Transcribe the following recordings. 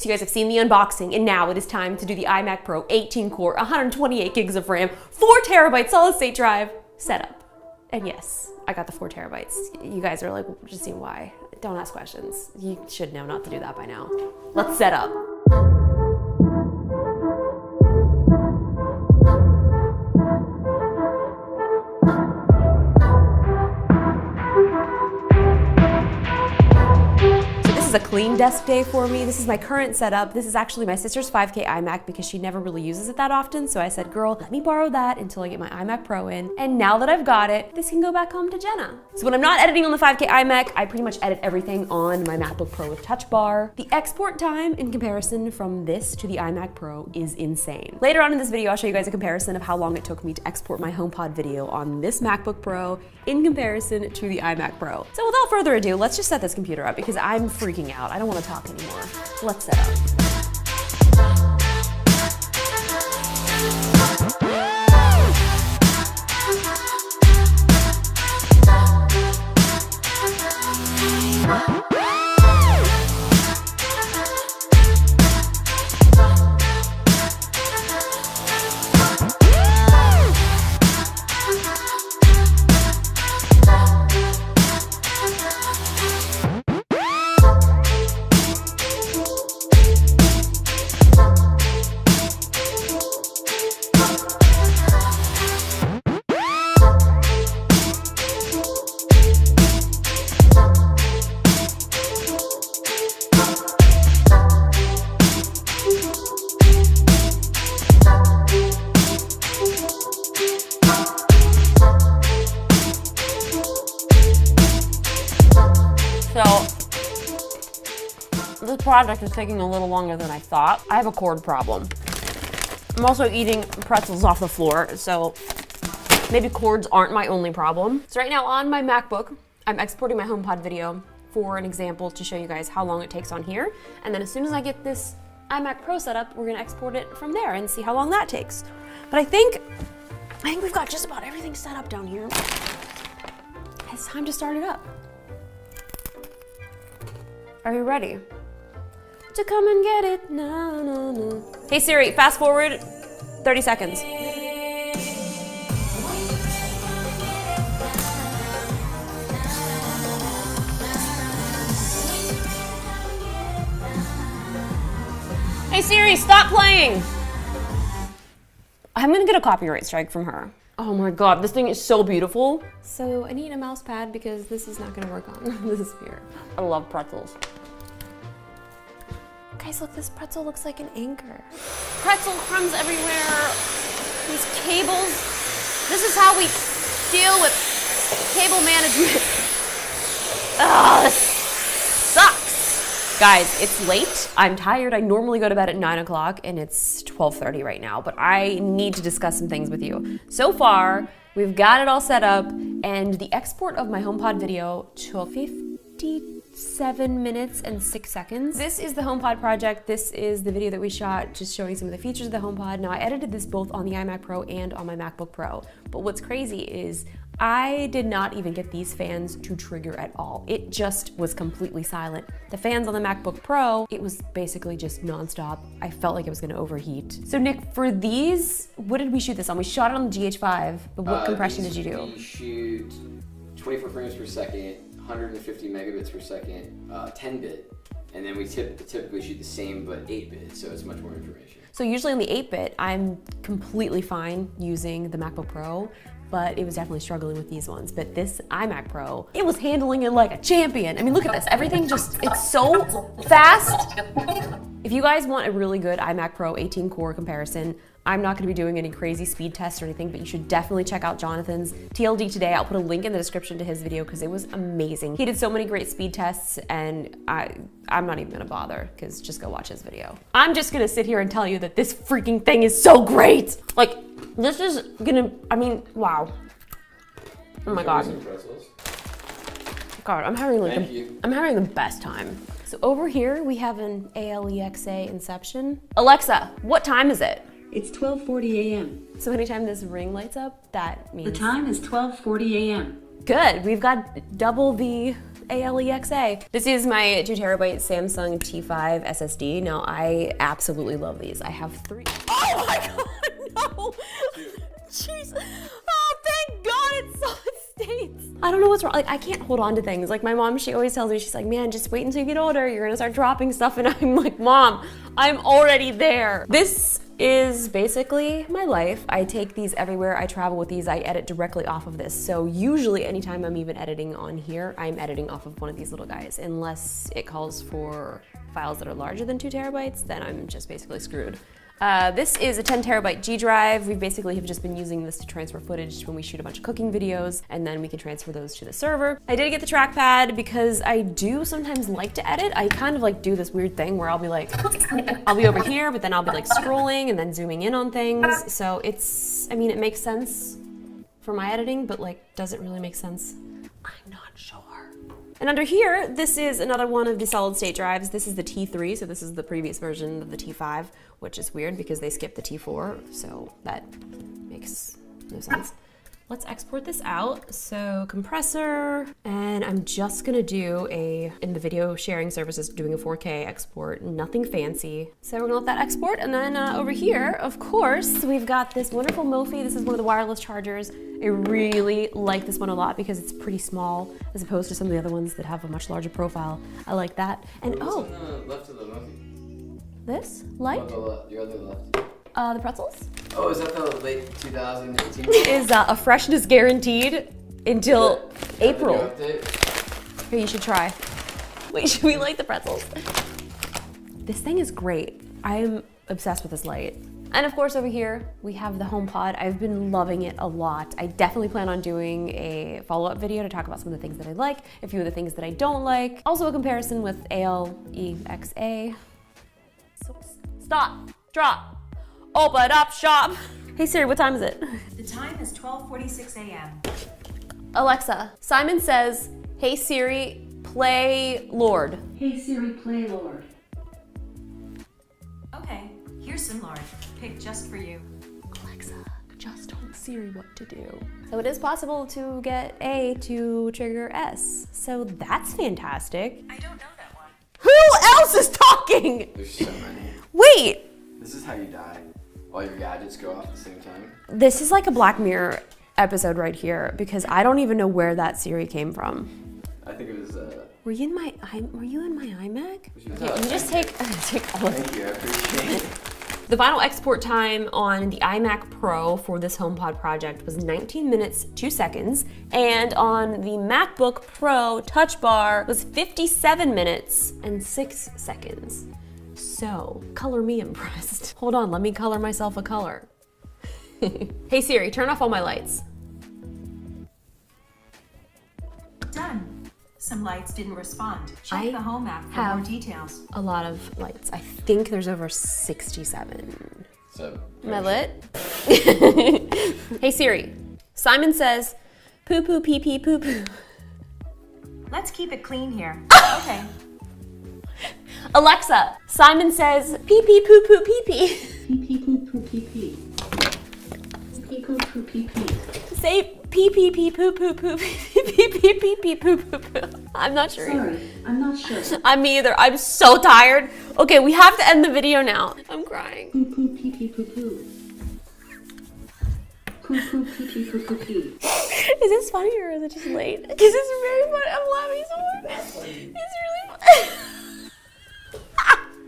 So you guys have seen the unboxing, and now it is time to do the iMac Pro 18 core, 128 gigs of RAM, 4 terabyte solid state drive setup. And yes, I got the 4 terabytes. You guys are like, just seeing why. Don't ask questions. You should know not to do that by now. Let's set up. A clean desk day for me. This is my current setup. This is actually my sister's 5K iMac because she never really uses it that often. So I said, girl, let me borrow that until I get my iMac Pro in. And now that I've got it, this can go back home to Jenna. So when I'm not editing on the 5K iMac, I pretty much edit everything on my MacBook Pro with Touch Bar. The export time in comparison from this to the iMac Pro is insane. Later on in this video, I'll show you guys a comparison of how long it took me to export my HomePod video on this MacBook Pro in comparison to the iMac Pro. So without further ado, let's just set this computer up because I'm freaking out. I don't want to talk anymore. Let's set up. So, this project is taking a little longer than I thought. I have a cord problem. I'm also eating pretzels off the floor, so maybe cords aren't my only problem. So right now on my MacBook, I'm exporting my HomePod video for an example to show you guys how long it takes on here. And then as soon as I get this iMac Pro set up, we're gonna export it from there and see how long that takes. But I think we've got just about everything set up down here. It's time to start it up. Are you ready to come and get it? No, no, no. Hey Siri, fast forward 30 seconds. Hey Siri, stop playing. I'm gonna get a copyright strike from her. Oh my God, this thing is so beautiful. So I need a mouse pad because this is not gonna work on this sphere. I love pretzels. Guys, look, this pretzel looks like an anchor. Pretzel crumbs everywhere. These cables. This is how we deal with cable management. Ugh, this sucks. Guys, it's late. I'm tired. I normally go to bed at 9 o'clock and it's 12:30 right now, but I need to discuss some things with you. So far, we've got it all set up and the export of my HomePod video took 57 minutes and 6 seconds. This is the HomePod project. This is the video that we shot just showing some of the features of the HomePod. Now I edited this both on the iMac Pro and on my MacBook Pro, but what's crazy is I did not even get these fans to trigger at all. It just was completely silent. The fans on the MacBook Pro, it was basically just nonstop. I felt like it was gonna overheat. So Nick, for these, what did we shoot this on? We shot it on the GH5, but what compression did you do? We shoot 24 frames per second, 150 megabits per second, 10-bit, and then we typically shoot the same but 8-bit, so it's much more information. So usually on the 8-bit, I'm completely fine using the MacBook Pro, but it was definitely struggling with these ones. But this iMac Pro, it was handling it like a champion. I mean, look at this, everything just, it's so fast. If you guys want a really good iMac Pro 18 core comparison, I'm not gonna be doing any crazy speed tests or anything, but you should definitely check out Jonathan's TLD today. I'll put a link in the description to his video because it was amazing. He did so many great speed tests and I'm not even gonna bother because just go watch his video. I'm just gonna sit here and tell you that this freaking thing is so great. Like, this is gonna, I mean, wow. Oh my God. God, I'm having the best time. So over here we have an ALEXA Inception. Alexa, what time is it? It's 12:40 a.m. So anytime this ring lights up, that means... The time is 12:40 a.m. Good, we've got double the ALEXA. This is my 2 terabyte Samsung T5 SSD. Now, I absolutely love these. I have 3. Oh my God, no! Jeez. Oh, thank God it's solid state. I don't know what's wrong. Like, I can't hold on to things. Like, my mom, she always tells me, she's like, man, just wait until you get older. You're gonna start dropping stuff. And I'm like, Mom, I'm already there. This is basically my life. I take these everywhere. I travel with these. I edit directly off of this. So usually anytime I'm even editing on here, I'm editing off of one of these little guys. Unless it calls for files that are larger than 2 terabytes, then I'm just basically screwed. This is a 10 terabyte G drive. We basically have just been using this to transfer footage when we shoot a bunch of cooking videos, and then we can transfer those to the server. I did get the trackpad because I do sometimes like to edit. I kind of like do this weird thing where I'll be like, I'll be over here, but then I'll be like scrolling and then zooming in on things. So it's, I mean, it makes sense for my editing, but like, does it really make sense? I'm not sure. And under here, this is another one of the solid state drives. This is the T3, so this is the previous version of the T5, which is weird because they skipped the T4, so that makes no sense. Let's export this out. So compressor, and I'm just gonna do in the video sharing services, doing a 4K export, nothing fancy. So we're gonna let that export, and then over here, of course, we've got this wonderful Mophie. This is one of the wireless chargers. I really like this one a lot because it's pretty small as opposed to some of the other ones that have a much larger profile. I like that. And What's on the left of the Mophie? This light? Your other left. The pretzels? Oh, is that the late 2018? Is a freshness guaranteed until April. Here, you should try. Wait, should we light the pretzels? This thing is great. I'm obsessed with this light. And of course over here, we have the HomePod. I've been loving it a lot. I definitely plan on doing a follow-up video to talk about some of the things that I like, a few of the things that I don't like. Also a comparison with ALEXA. Stop, drop. Open up shop. Hey Siri, what time is it? The time is 12:46 a.m. Alexa, Simon says, hey Siri, play Lord. Hey Siri, play Lord. Okay, here's some Lord, picked just for you. Alexa, just told Siri what to do. So it is possible to get A to trigger S. So that's fantastic. I don't know that one. Who else is talking? There's so many. Wait, This is how you die. All your gadgets go off at the same time. this is like a Black Mirror episode right here because I don't even know where that Siri came from. I think it was. Were you in my iMac? Okay, You just take all of it. Thank you, I appreciate it. The final export time on the iMac Pro for this HomePod project was 19 minutes, 2 seconds, and on the MacBook Pro Touch Bar was 57 minutes and 6 seconds. So, color me impressed. Hold on, let me color myself a color. Hey Siri, turn off all my lights. Done. Some lights didn't respond. Check the home app for more details. A lot of lights. I think there's over 67. So. Am I lit? Hey Siri, Simon says, poo poo pee pee poo poo. Let's keep it clean here. Okay. Alexa, Simon says, pee pee poo poo pee pee. Pee pee poo poo pee pee. Pee poo poo pee pee. Say pee pee pee poo poo poo pee pee pee pee pee poo poo poo. I'm not sure. Sorry, I'm not sure. I'm me either. I'm so tired. Okay, we have to end the video now. I'm crying. Poo poo pee pee poo poo. Poo poo pee pee poo poo pee. Is this funny or is it just late? Because it's very funny. I'm laughing so hard. It's really funny.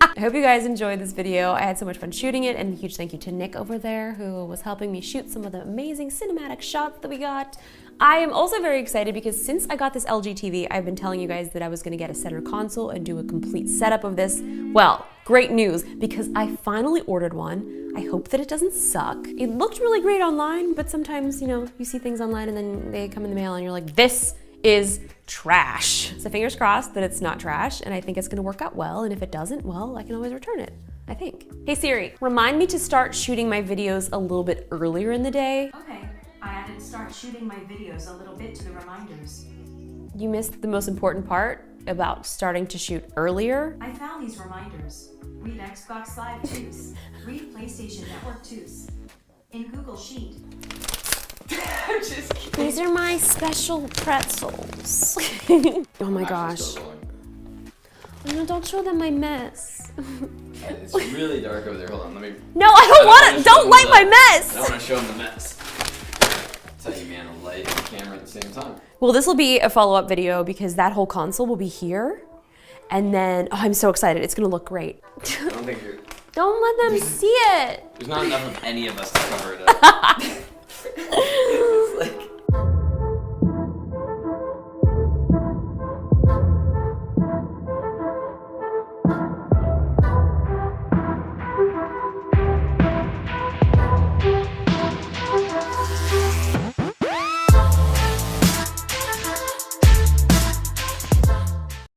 I hope you guys enjoyed this video. I had so much fun shooting it, and a huge thank you to Nick over there who was helping me shoot some of the amazing cinematic shots that we got. I am also very excited because since I got this LG TV, I've been telling you guys that I was gonna get a center console and do a complete setup of this. Well, great news, because I finally ordered one. I hope that it doesn't suck. It looked really great online, but sometimes, you know, you see things online and then they come in the mail and you're like, this is trash. So fingers crossed that it's not trash, and I think it's gonna work out well, and if it doesn't, well, I can always return it, I think. Hey Siri, remind me to start shooting my videos a little bit earlier in the day. Okay, I added start shooting my videos a little bit to the reminders. You missed the most important part about starting to shoot earlier. I found these reminders. Read Xbox Live Juice. Read PlayStation Network Juice. In Google Sheet. I'm just kidding. These are my special pretzels. Oh my gosh. No, don't show them my mess. It's really dark over there. Hold on, let me. No, I don't want to. Don't light my mess. I don't want to show them the mess. Tell you, man, a light and camera at the same time. Well, this will be a follow-up video because that whole console will be here. And then, oh, I'm so excited. It's going to look great. I don't think you're. Don't let them see it. There's not enough of any of us to cover it up.